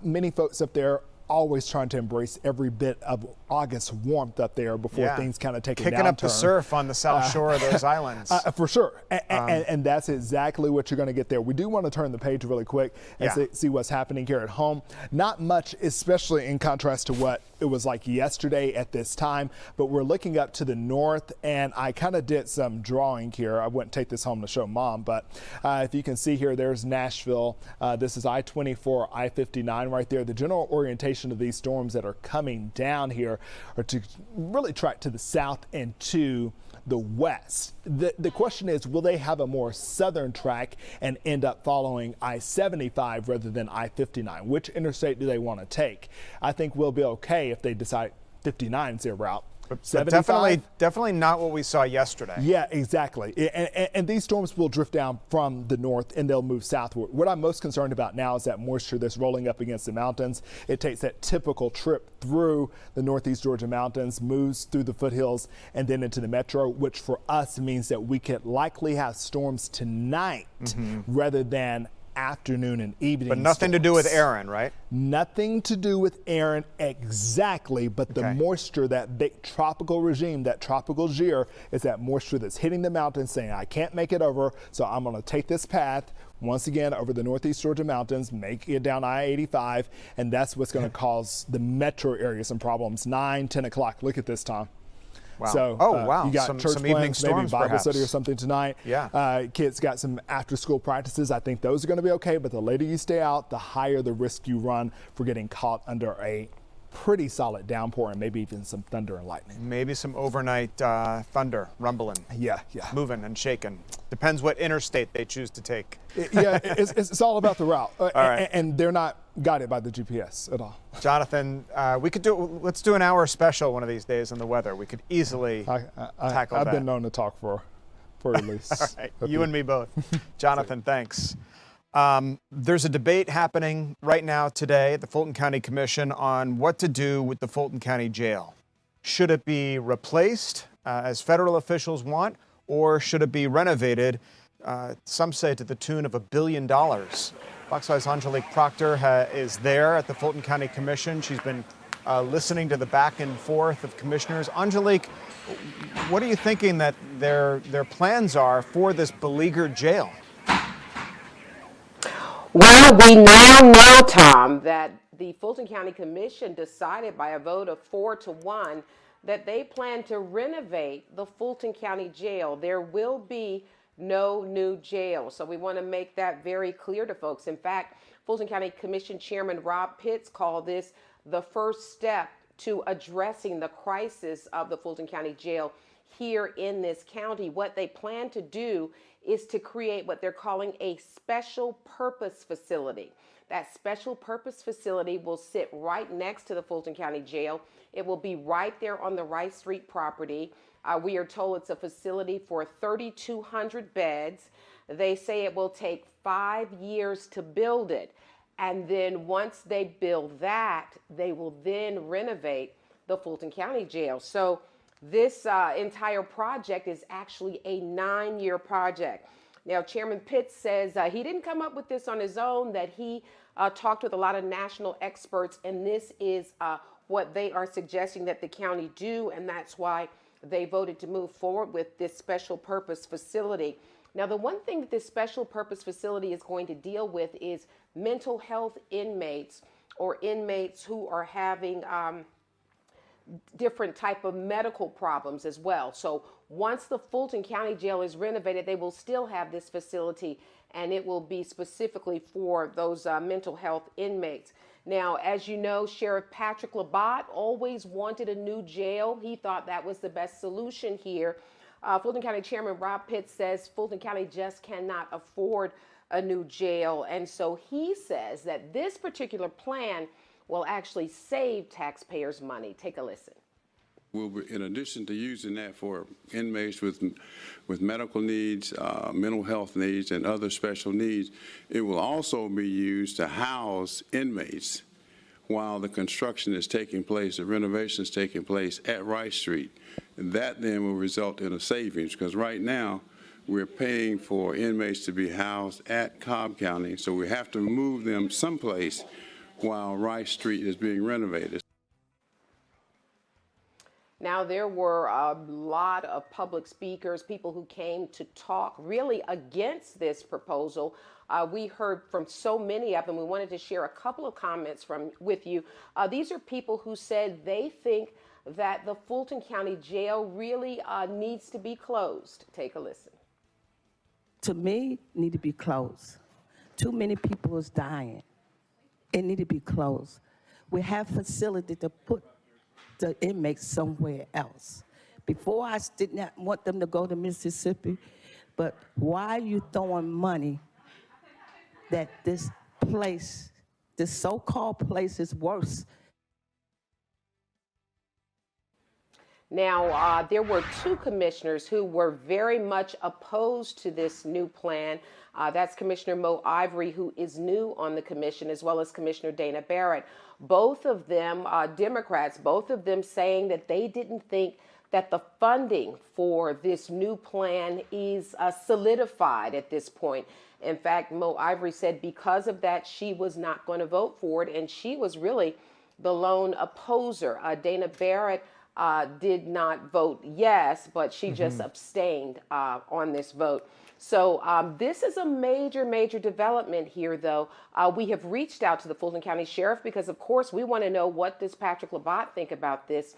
[SPEAKER 3] Many folks up there always trying to embrace every bit of August warmth up there before things kind of take a downturn.
[SPEAKER 4] Kicking up the surf on the south shore of those islands.
[SPEAKER 3] For sure. And that's exactly what you're going to get there. We do want to turn the page really quick and see what's happening here at home. Not much, especially in contrast to what it was like yesterday at this time, but we're looking up to the north, and I kind of did some drawing here. I wouldn't take this home to show Mom, but if you can see here, there's Nashville. This is I-24, I-59 right there. The general orientation of these storms that are coming down here are to really track to the south and to the west. The question is, will they have a more southern track and end up following I-75 rather than I-59? Which interstate do they want to take? I think we'll be okay if they decide 59 is their route.
[SPEAKER 4] But definitely not what we saw yesterday.
[SPEAKER 3] Yeah, exactly. And these storms will drift down from the north and they'll move southward. What I'm most concerned about now is that moisture that's rolling up against the mountains. It takes that typical trip through the northeast Georgia mountains, moves through the foothills, and then into the metro, which for us means that we could likely have storms tonight rather than afternoon and evening.
[SPEAKER 4] But nothing to do with Erin, right?
[SPEAKER 3] Nothing to do with Erin exactly, but the moisture, that big tropical regime, that tropical gear, is that moisture that's hitting the mountains saying, I can't make it over, so I'm going to take this path once again over the northeast Georgia mountains, make it down I-85, and that's what's going to cause the metro area some problems. 9, 10 o'clock. Look at this, Tom.
[SPEAKER 4] Wow.
[SPEAKER 3] So,
[SPEAKER 4] wow.
[SPEAKER 3] You got
[SPEAKER 4] some
[SPEAKER 3] church
[SPEAKER 4] evening
[SPEAKER 3] plans, maybe
[SPEAKER 4] storms,
[SPEAKER 3] Bible
[SPEAKER 4] perhaps.
[SPEAKER 3] study or something tonight.
[SPEAKER 4] Yeah.
[SPEAKER 3] Kids got some after-school practices. I think those are going to be okay, but the later you stay out, the higher the risk you run for getting caught under a pretty solid downpour and maybe even some thunder and lightning.
[SPEAKER 4] Maybe some overnight thunder rumbling.
[SPEAKER 3] Yeah.
[SPEAKER 4] Moving and shaking. Depends what interstate they choose to take.
[SPEAKER 3] It's all about the route.
[SPEAKER 4] All right.
[SPEAKER 3] And they're not guided by the GPS at all.
[SPEAKER 4] Jonathan, let's do an hour special one of these days on the weather. We could easily tackle that.
[SPEAKER 3] I've been known to talk for at least.
[SPEAKER 4] All right. You and me both. Jonathan, thanks. There's a debate happening right now today at the Fulton County Commission on what to do with the Fulton County Jail. Should it be replaced, as federal officials want, or should it be renovated, some say to the tune of $1 billion? Fox 5's Angelique Proctor is there at the Fulton County Commission. She's been listening to the back and forth of commissioners. Angelique, what are you thinking that their plans are for this beleaguered jail?
[SPEAKER 18] Well, we now know, Tom, that the Fulton County Commission decided by a vote of 4-1 that they plan to renovate the Fulton County Jail. There will be no new jail. So we want to make that very clear to folks. In fact, Fulton County Commission Chairman Rob Pitts called this the first step to addressing the crisis of the Fulton County Jail here in this county. What they plan to do is to create what they're calling a special purpose facility. That special purpose facility will sit right next to the Fulton County Jail. It will be right there on the Rice Street property. We are told it's a facility for 3,200 beds. They say it will take 5 years to build it. And then once they build that, they will then renovate the Fulton County Jail. So This entire project is actually a 9-year project. Now, Chairman Pitts says he didn't come up with this on his own, that he talked with a lot of national experts, and this is what they are suggesting that the county do, and that's why they voted to move forward with this special purpose facility. Now, the one thing that this special purpose facility is going to deal with is mental health inmates, or inmates who are having different type of medical problems as well. So once the Fulton County Jail is renovated, they will still have this facility, and it will be specifically for those mental health inmates. Now, as you know, Sheriff Patrick Labatt always wanted a new jail. He thought that was the best solution here. Fulton County Chairman Rob Pitts says Fulton County just cannot afford a new jail, and so he says that this particular plan will actually save taxpayers money. Take a listen.
[SPEAKER 19] We'll be, in addition to using that for inmates with medical needs, mental health needs, and other special needs, it will also be used to house inmates while the construction is taking place, the renovation is taking place at Rice Street. And that then will result in a savings, because right now we're paying for inmates to be housed at Cobb County, so we have to move them someplace while Rice Street is being renovated.
[SPEAKER 18] Now, there were a lot of public speakers, people who came to talk really against this proposal. We heard from so many of them. We wanted to share a couple of comments with you. These are people who said they think that the Fulton County Jail really needs to be closed. Take a listen.
[SPEAKER 20] To me, need to be closed. Too many people is dying. It need to be closed. We have facility to put the inmates somewhere else. Before, I did not want them to go to Mississippi, but why are you throwing money that this place, this so-called place, is worse?
[SPEAKER 18] Now, there were two commissioners who were very much opposed to this new plan. That's Commissioner Mo Ivory, who is new on the commission, as well as Commissioner Dana Barrett. Both of them Democrats, both of them saying that they didn't think that the funding for this new plan is solidified at this point. In fact, Mo Ivory said because of that, she was not going to vote for it, and she was really the lone opposer. Dana Barrett did not vote yes, but she just abstained on this vote. So this is a major, major development here, though. We have reached out to the Fulton County Sheriff because, of course, we want to know what does Patrick Labatt think about this.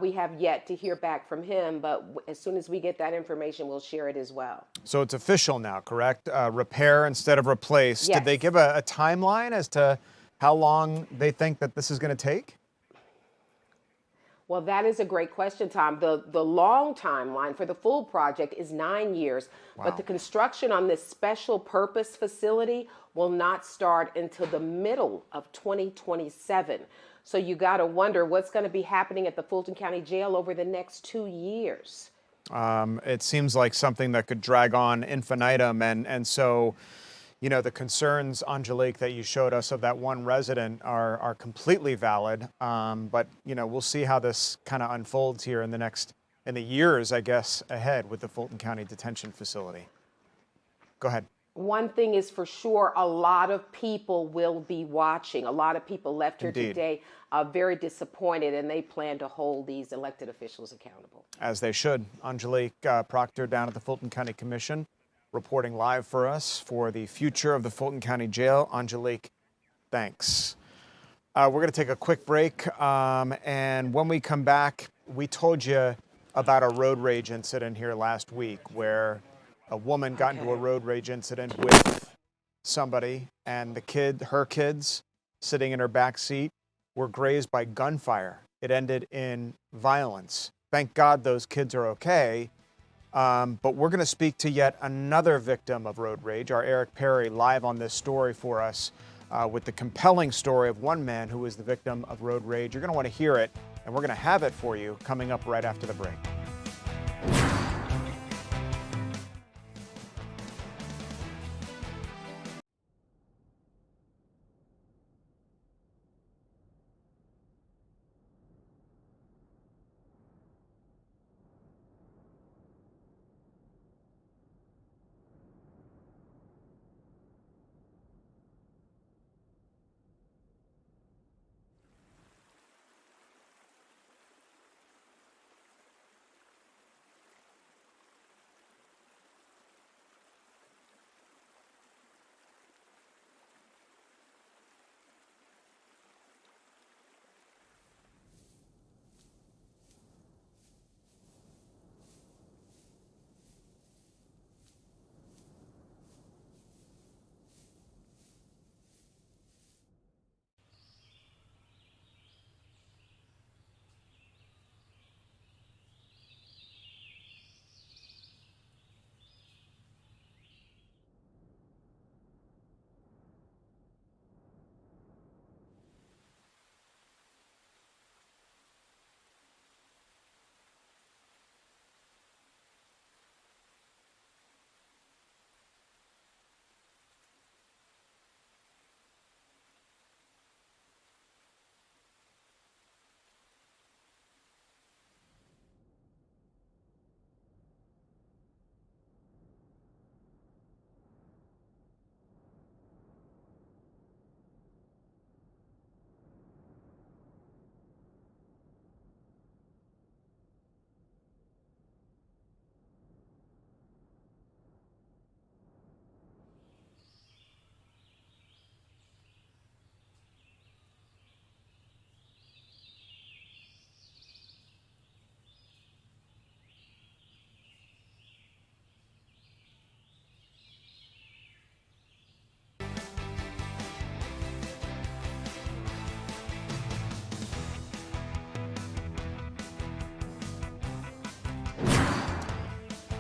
[SPEAKER 18] We have yet to hear back from him, but as soon as we get that information, we'll share it as well.
[SPEAKER 4] So it's official now, correct? Repair instead of replace.
[SPEAKER 18] Yes.
[SPEAKER 4] Did they give a timeline as to how long they think that this is going to take?
[SPEAKER 18] Well, that is a great question, Tom. The long timeline for the full project is 9 years, but the construction on this special purpose facility will not start until the middle of 2027. So you got to wonder what's going to be happening at the Fulton County Jail over the next 2 years.
[SPEAKER 4] It seems like something that could drag on infinitum, and so, you know, the concerns, Angelique, that you showed us of that one resident are completely valid. But, you know, we'll see how this kind of unfolds here in the years, I guess, ahead with the Fulton County Detention Facility. Go ahead.
[SPEAKER 18] One thing is for sure, a lot of people will be watching. A lot of people left here today very disappointed, and they plan to hold these elected officials accountable.
[SPEAKER 4] As they should. Angelique Proctor down at the Fulton County Commission, reporting live for us for the future of the Fulton County Jail. Angelique, thanks. We're going to take a quick break, and when we come back, we told you about a road rage incident here last week where a woman got into a road rage incident with somebody, and her kids, sitting in her back seat, were grazed by gunfire. It ended in violence. Thank God those kids are okay. But we're going to speak to yet another victim of road rage. Our Eric Perry live on this story for us with the compelling story of one man who was the victim of road rage. You're going to want to hear it, and we're going to have it for you coming up right after the break.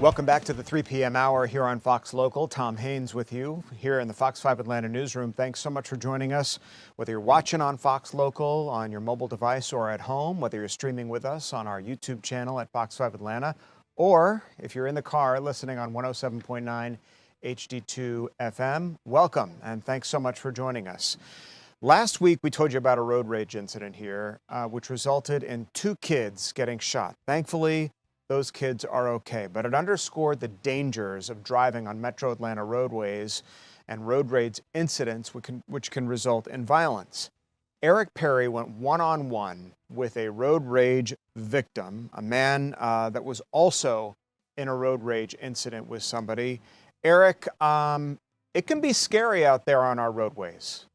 [SPEAKER 4] Welcome back to the 3 p.m. hour here on Fox Local. Tom Haines with you here in the Fox 5 Atlanta newsroom. Thanks so much for joining us. Whether you're watching on Fox Local on your mobile device or at home, whether you're streaming with us on our YouTube channel at Fox 5 Atlanta, or if you're in the car listening on 107.9 HD2 FM, welcome and thanks so much for joining us. Last week, we told you about a road rage incident here, which resulted in 2 kids getting shot. Thankfully, those kids are okay, but it underscored the dangers of driving on Metro Atlanta roadways and road rage incidents which can result in violence. Eric Perry went one-on-one with a road rage victim, a man that was also in a road rage incident with somebody. Eric, it can be scary out there on our roadways.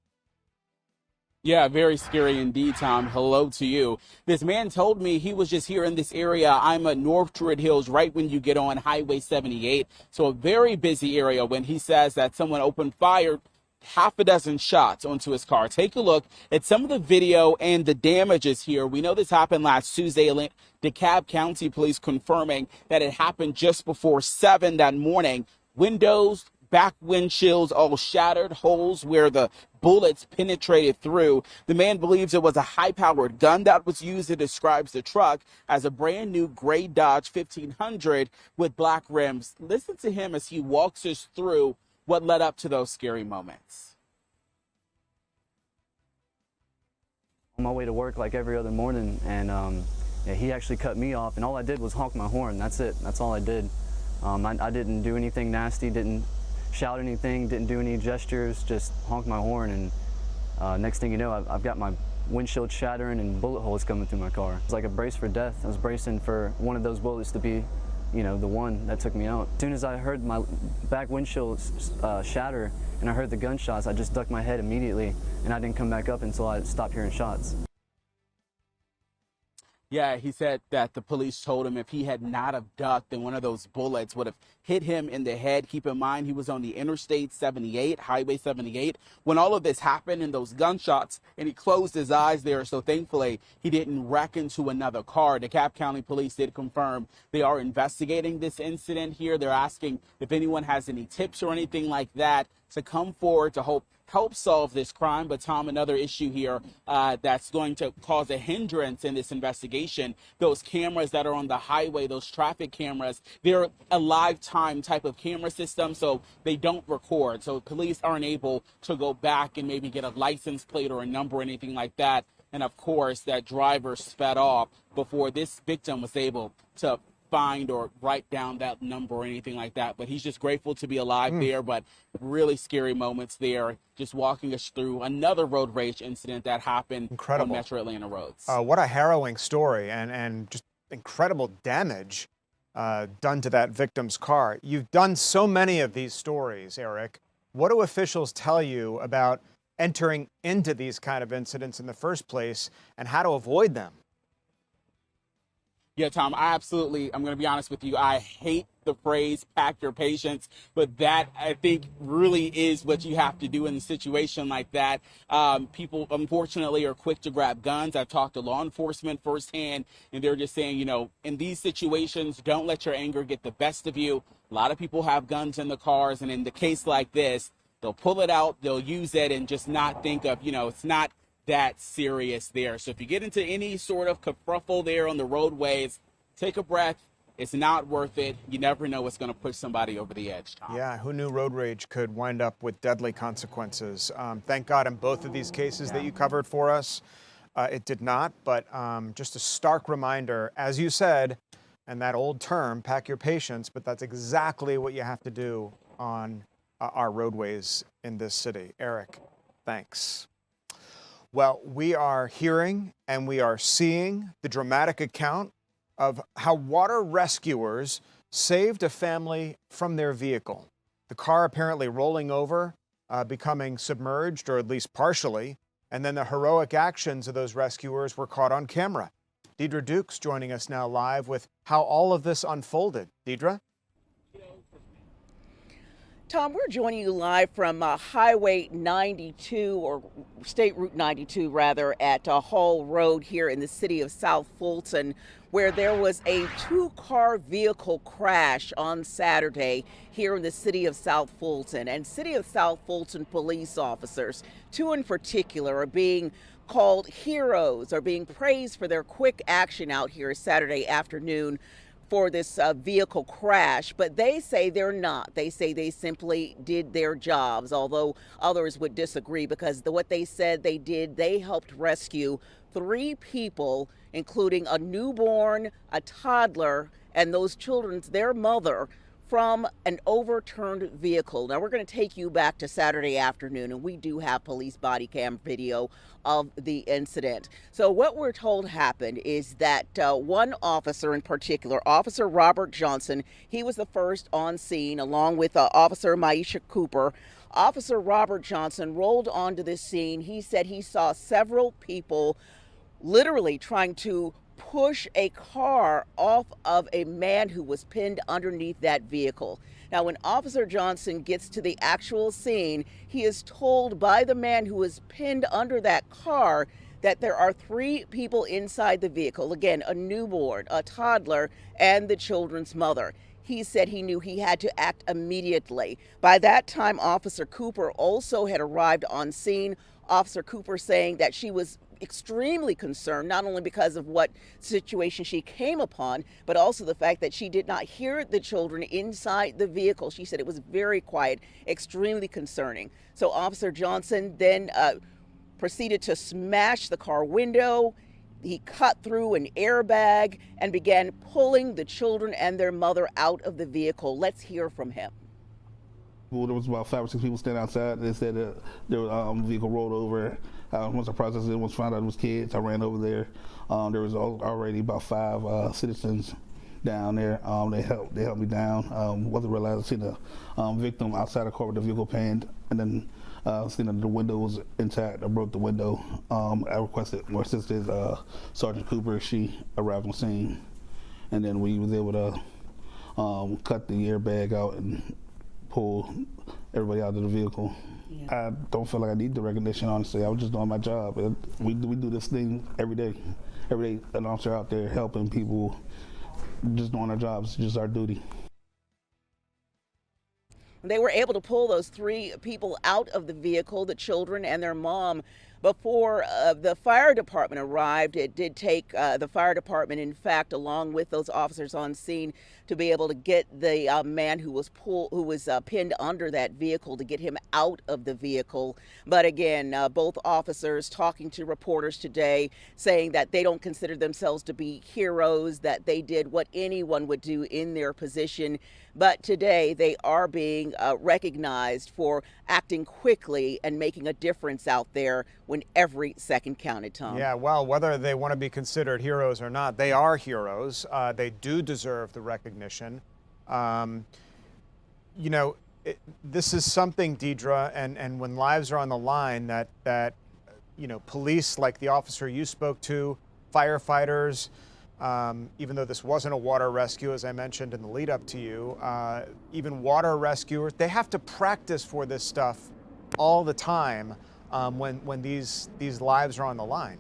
[SPEAKER 21] Yeah, very scary indeed, Tom. Hello to you. This man told me he was just here in this area. I'm at North Druid Hills, right when you get on Highway 78. So a very busy area when he says that someone opened fire, half a dozen shots onto his car. Take a look at some of the video and the damages here. We know this happened last Tuesday. DeKalb County Police confirming that it happened just before 7 that morning. Windows, back windshields all shattered, holes where the bullets penetrated through. The man believes it was a high-powered gun that was used and describes the truck as a brand new gray Dodge 1500 with black rims. Listen to him as he walks us through what led up to those scary moments.
[SPEAKER 22] On my way to work like every other morning, and yeah, he actually cut me off, and all I did was honk my horn. That's it. That's all I did. I didn't do anything nasty, didn't shout anything, didn't do any gestures, just honked my horn, and next thing you know, I've got my windshield shattering and bullet holes coming through my car. It's like a brace for death. I was bracing for one of those bullets to be, you know, the one that took me out. As soon as I heard my back windshield shatter and I heard the gunshots, I just ducked my head immediately, and I didn't come back up until I stopped hearing shots.
[SPEAKER 21] Yeah, he said that the police told him if he had not have ducked, then one of those bullets would have hit him in the head. Keep in mind, he was on the Interstate 78, Highway 78, when all of this happened and those gunshots, and he closed his eyes there. So thankfully, he didn't wreck into another car. DeKalb County Police did confirm they are investigating this incident here. They're asking if anyone has any tips or anything like that to come forward to help solve this crime. But Tom, another issue here that's going to cause a hindrance in this investigation, those cameras that are on the highway, those traffic cameras, they're a lifetime type of camera system, so they don't record. So police aren't able to go back and maybe get a license plate or a number or anything like that. And of course, that driver sped off before this victim was able to find or write down that number or anything like that. But he's just grateful to be alive there, but really scary moments there, just walking us through another road rage incident that happened on Metro Atlanta roads.
[SPEAKER 4] What a harrowing story, and just incredible damage done to that victim's car. You've done so many of these stories, Eric. What do officials tell you about entering into these kind of incidents in the first place and how to avoid them?
[SPEAKER 21] Yeah, Tom, I'm going to be honest with you. I hate the phrase pack your patience, but that I think really is what you have to do in a situation like that. People, unfortunately, are quick to grab guns. I've talked to law enforcement firsthand, and they're just saying, you know, in these situations, don't let your anger get the best of you. A lot of people have guns in the cars, and in the case like this, they'll pull it out, they'll use it, and just not think of, you know, it's not that serious there. So if you get into any sort of kerfuffle there on the roadways, take a breath. It's not worth it. You never know what's going to push somebody over the edge, Tom.
[SPEAKER 4] Yeah, who knew road rage could wind up with deadly consequences? Thank God in both of these cases that you covered for us, it did not. But just a stark reminder, as you said, and that old term, pack your patience, but that's exactly what you have to do on our roadways in this city. Eric, thanks. Well, we are hearing and we are seeing the dramatic account of how water rescuers saved a family from their vehicle. The car apparently rolling over, becoming submerged, or at least partially, and then the heroic actions of those rescuers were caught on camera. Deidre Dukes joining us now live with how all of this unfolded. Deidre?
[SPEAKER 23] Tom, we're joining you live from Highway 92, or State Route 92 rather, at Hall Road here in the city of South Fulton, where there was a 2-car vehicle crash on Saturday here in the city of South Fulton. And city of South Fulton police officers, 2 in particular, are being called heroes, are being praised for their quick action out here Saturday afternoon for this vehicle crash, but they say they're not. They say they simply did their jobs, although others would disagree, because what they said they did, they helped rescue 3 people, including a newborn, a toddler, and those children's, their mother, from an overturned vehicle. Now we're going to take you back to Saturday afternoon, and we do have police body cam video of the incident. So what we're told happened is that one officer in particular, Officer Robert Johnson, he was the first on scene along with Officer Maisha Cooper. Officer Robert Johnson rolled onto the scene. He said he saw several people literally trying to push a car off of a man who was pinned underneath that vehicle. Now, when Officer Johnson gets to the actual scene, he is told by the man who was pinned under that car that there are 3 people inside the vehicle. Again, a newborn, a toddler, and the children's mother. He said he knew he had to act immediately. By that time, Officer Cooper also had arrived on scene. Officer Cooper saying that she was extremely concerned, not only because of what situation she came upon, but also the fact that she did not hear the children inside the vehicle. She said it was very quiet, extremely concerning. So Officer Johnson then proceeded to smash the car window. He cut through an airbag and began pulling the children and their mother out of the vehicle. Let's hear from him.
[SPEAKER 1] Well, there was about 5 or 6 people standing outside. They said that their vehicle rolled over. Once I processed it, once I found out it was kids, I ran over there. There was already about 5 citizens down there. They helped me down. Wasn't realizing I seen the victim outside the car with the vehicle pinned, and then seeing that the window was intact. I broke the window. I requested more assistance. Sergeant Cooper, she arrived on scene, and then we was able to cut the airbag out and pull everybody out of the vehicle. Yeah. I don't feel like I need the recognition, honestly. I was just doing my job. We do this thing every day. Every day, an officer out there helping people, just doing our jobs. It's just our duty.
[SPEAKER 23] They were able to pull those 3 people out of the vehicle, the children and their mom, before the fire department arrived. It did take the fire department, in fact, along with those officers on scene, to be able to get the man who was pinned under that vehicle, to get him out of the vehicle. But again, both officers talking to reporters today, saying that they don't consider themselves to be heroes, that they did what anyone would do in their position. But today they are being recognized for acting quickly and making a difference out there when every second counted, Tom.
[SPEAKER 4] Yeah, well, whether they want to be considered heroes or not, they are heroes. They do deserve the recognition. You know, this is something, Deidre, and when lives are on the line, that you know, police like the officer you spoke to, firefighters, even though this wasn't a water rescue, as I mentioned in the lead up to you, even water rescuers, they have to practice for this stuff all the time when these lives are on the line.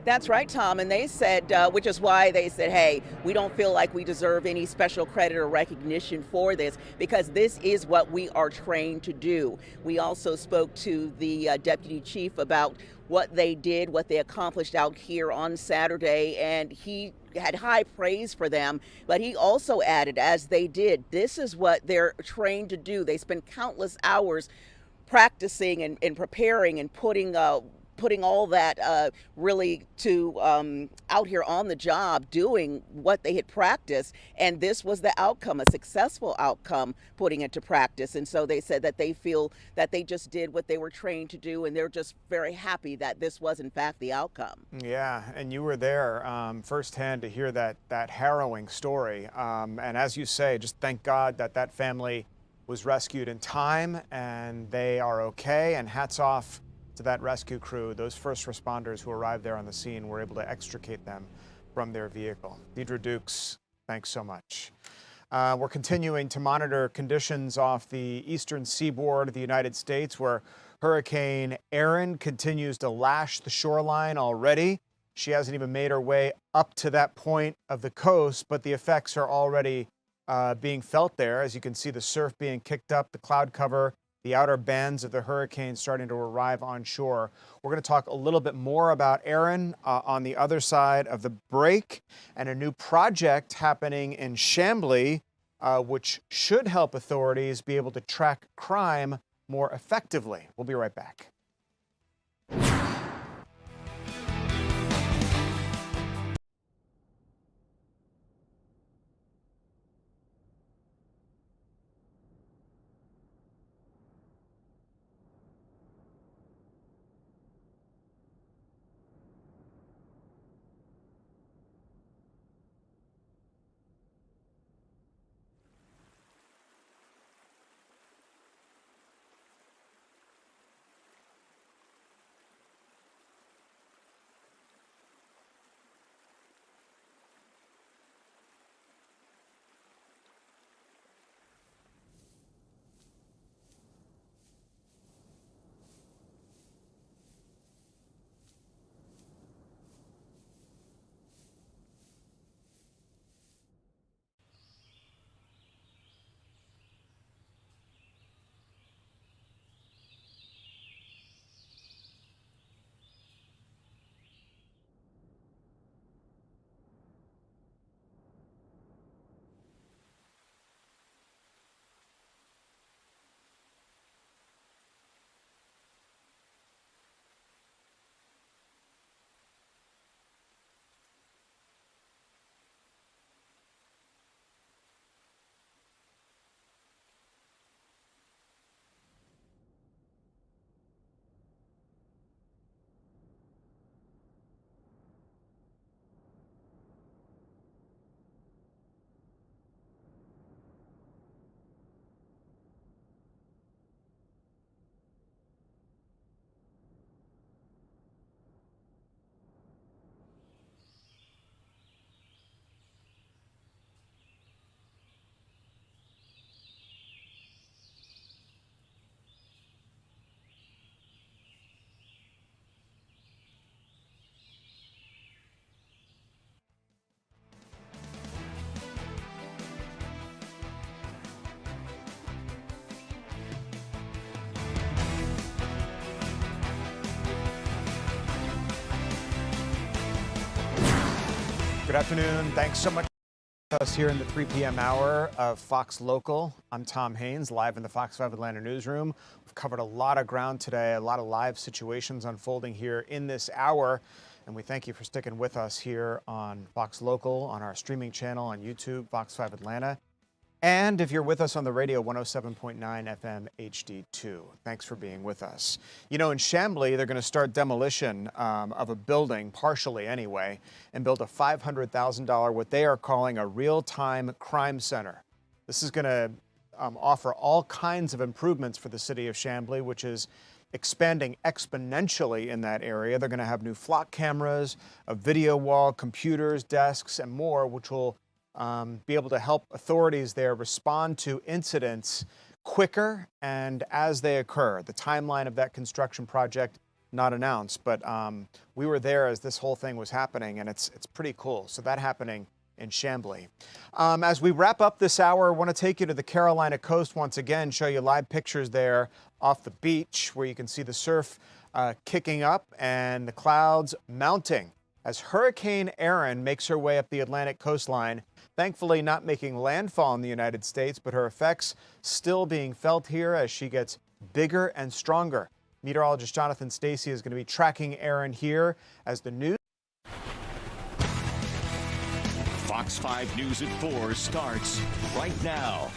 [SPEAKER 23] That's right, Tom. And they said, which is why they said, hey, we don't feel like we deserve any special credit or recognition for this, because this is what we are trained to do. We also spoke to the deputy chief about what they did, what they accomplished out here on Saturday, and he had high praise for them, but he also added, as they did, this is what they're trained to do. They spend countless hours practicing and preparing and putting all that really to out here on the job, doing what they had practiced, and this was the outcome, a successful outcome, putting it to practice. And so they said that they feel that they just did what they were trained to do, and they're just very happy that this was in fact the outcome.
[SPEAKER 4] Yeah, and you were there firsthand to hear that harrowing story, and as you say, just thank God that that family was rescued in time and they are okay, and hats off to that rescue crew. Those first responders who arrived there on the scene were able to extricate them from their vehicle. Deidre Dukes, thanks so much. We're continuing to monitor conditions off the eastern seaboard of the United States, where Hurricane Erin continues to lash the shoreline already. She hasn't even made her way up to that point of the coast, but the effects are already being felt there. As you can see, the surf being kicked up, the cloud cover, the outer bands of the hurricane starting to arrive on shore. We're going to talk a little bit more about Erin on the other side of the break, and a new project happening in Chamblee, which should help authorities be able to track crime more effectively. We'll be right back. Good afternoon. Thanks so much for us here in the 3 p.m. hour of Fox Local. I'm Tom Haines, live in the Fox 5 Atlanta newsroom. We've covered a lot of ground today, a lot of live situations unfolding here in this hour. And we thank you for sticking with us here on Fox Local, on our streaming channel on YouTube, Fox 5 Atlanta. And if you're with us on the radio, 107.9 FM HD2. Thanks for being with us. You know, in Chamblee, they're going to start demolition of a building, partially anyway, and build a $500,000, what they are calling a real-time crime center. This is going to offer all kinds of improvements for the city of Chamblee, which is expanding exponentially in that area. They're going to have new flock cameras, a video wall, computers, desks, and more, which will be able to help authorities there respond to incidents quicker and as they occur. The timeline of that construction project not announced, but we were there as this whole thing was happening, and it's pretty cool. So that happening in Chamblee. As we wrap up this hour, I want to take you to the Carolina coast once again, show you live pictures there off the beach where you can see the surf kicking up and the clouds mounting as Hurricane Erin makes her way up the Atlantic coastline. Thankfully not making landfall in the United States, but her effects still being felt here as she gets bigger and stronger. Meteorologist Jonathan Stacy is going to be tracking Erin here as the news.
[SPEAKER 2] Fox 5 News at 4 starts right now.